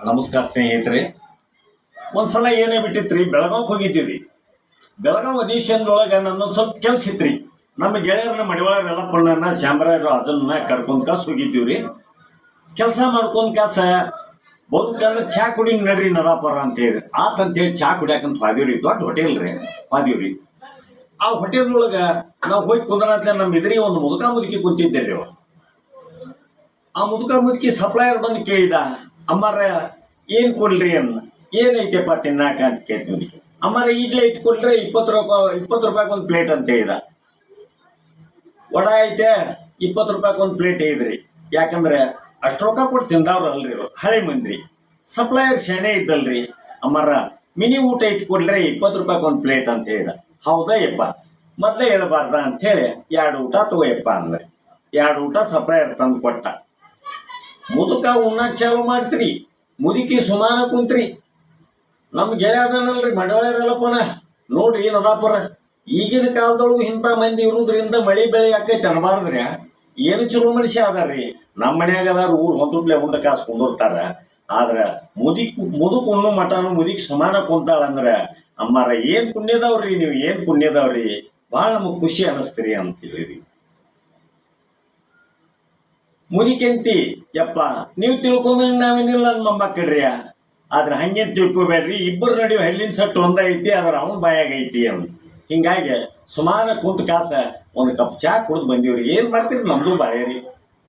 ನಮಸ್ಕಾರ ಸ್ನೇಹಿತರೆ. ಒಂದ್ಸಲ ಏನೇ ಬಿಟ್ಟಿತ್ರಿ, ಬೆಳಗಾವಿಗೆ ಹೋಗಿದ್ದೀವಿ. ಬೆಳಗಾವಿ ಅಧಿವೇಶನದೊಳಗೆ ನನ್ನೊಂದು ಸ್ವಲ್ಪ ಕೆಲಸ ಇತ್ರಿ. ನಮ್ಮ ಗೆಳೆಯರನ್ನ ಮಡಿವಾಳ ಯಲ್ಲಪ್ಪಣ್ಣನ ಶಾಮರಾಯರು ಅದನ್ನ ಕರ್ಕೊಂಡ್ ಕಾಸು ಹೋಗಿದ್ದೀವ್ರಿ. ಕೆಲಸ ಮಾಡ್ಕೊಂಡ್ ಕಾಸ ಬದುಕಂದ್ರೆ ಚಾ ಕುಡಿ ನಡ್ರಿ ನದಾಪರ ಅಂತೇಳಿ ಆತಂತೇಳಿ ಚಾ ಕುಡಿಯಾಕಂತ ಹೋದಿವ್ರಿ. ದೊಡ್ಡ ಹೋಟೆಲ್ ರೀ ಹೋದಿವ್ರಿ. ಆ ಹೋಟೆಲ್ನೊಳಗೆ ನಾವು ಹೋಗಿ ಕುಂದ್ರತ್ಲೆ ನಮ್ಮ ಎದುರಿಗೆ ಒಂದು ಮುದುಕ ಮುದುಕಿ ಕುಂತಿದ್ದೆ ರೀ. ಆ ಮುದುಕ ಮುದುಕಿ ಸಪ್ಲೈಯರ್ ಬಂದು ಕೇಳಿದ, ಅಮ್ಮಾರ ಏನು ಕೊಡ್ರಿ ಅನ್ನ, ಏನೈತೆಪ್ಪ ತಿನ್ನಾಕ ಅಂತ ಕೇಳ್ತೀವಿ. ಅಮ್ಮಾರ ಇಡ್ಲಿ ಐತೆ ಕೊಡ್ರಿ, 20 ರೂಪಾಯಿಗೆ ಒಂದು ಪ್ಲೇಟ್ ಅಂತ ಹೇಳಿದ. ವಡ ಐತೆ 20 ರೂಪಾಯಿಗೆ ಒಂದು ಪ್ಲೇಟ್ ಐದ್ರಿ. ಯಾಕಂದ್ರೆ ಅಷ್ಟು ರೊಕ್ಕ ಕೊಟ್ಟು ತಿಂದವ್ರು ಅಲ್ರಿ ಹಳೆ ಮಂದಿ. ಸಪ್ಲೈಯರ್ ಶೆಣೆ ಇದ್ದಲ್ರಿ, ಅಮ್ಮಾರ ಮಿನಿ ಊಟ ಐತೆ ಕೊಡ್ರಿ 20 ರೂಪಾಯಿಗೆ ಒಂದು ಪ್ಲೇಟ್ ಅಂತ ಹೇಳಿದ. ಹೌದಾ ಯಪ್ಪ, ಮೊದಲೇ ಹೇಳ್ಬಾರ್ದ ಅಂಥೇಳಿ 2 ಊಟ ತಗೋಯಪ್ಪ ಅಂದ್ರೆ 2 ಊಟ ಸಪ್ಲೈಯರ್ ತಂದು ಕೊಟ್ಟ. ಮುದುಕ ಉಣ್ಣಾಕ್ ಚಾಲು ಮಾಡ್ತೀರಿ, ಮುದುಕಿ ಸುಮಾನ ಕುಂತ್ರಿ. ನಮ್ಮ ಗೆಳೆಯ ಅದನಲ್ರಿ ಮಡಿವಾಳರಲ್ಲಪ್ಪನ, ನೋಡ್ರಿ ನದಾಪುರ ಈಗಿನ ಕಾಲದೊಳಗೂ ಇಂಥ ಮಂದಿ ಇರುವುದ್ರಿಂದ ಮಳಿ ಬೆಳೆ ಆಕೈತೆ ಅನ್ಬಾರ್ದ್ರಿ. ಏನು ಚಲೋ ಮನುಷ್ಯ ಅದಾರ್ರಿ. ನಮ್ಮ ಮನ್ಯಾಗ ಅದಾರ ಊರು ಹೊಂದುಡ್ಲೆ ಉಂಡ ಕಾಸು ಕೊಂಡೋಗ್ತಾರ. ಆದ್ರೆ ಮುದುಕ್ ಉಣ್ಣು ಮಟನು ಮುದುಕಿ ಸುಮಾನ ಕುಂತಾಳಂದ್ರೆ ಅಮ್ಮಾರ ಏನು ಪುಣ್ಯದವ್ರಿ, ನೀವು ಏನು ಪುಣ್ಯದವ್ರಿ, ಭಾಳ ನಮಗೆ ಖುಷಿ ಅನ್ನಿಸ್ತೀರಿ ಅಂತೀವಿ. ಮುದಿಕೆಂತಿ ಯಪ್ಪ ನೀವು ತಿಳ್ಕೊಂಡಂಗೆ ನಾವೇನಿಲ್ಲ ನನ್ನ ಮೊಮ್ಮಕ್ಕಳ್ರಿ. ಆದ್ರೆ ಹಂಗೇನು ತಿಳ್ಕೊಬೇಡ್ರಿ, ಇಬ್ಬರು ನಡೆಯುವ ಹಲ್ಲಿನ ಸಟ್ಟು ಒಂದ ಐತಿ, ಆದ್ರೆ ಅವನ ಬಾಯಾಗ ಐತಿ ಅಂತ. ಹಿಂಗಾಗಿ ಸುಮಾರು ಕುಂತ ಕಾಸ ಒಂದು ಕಪ್ ಚಾ ಕುಡ್ದು ಬಂದೀವ್ರಿ. ಏನು ಮಾಡ್ತೀರಿ, ನಮ್ದು ಬಾಳೆ ರೀ.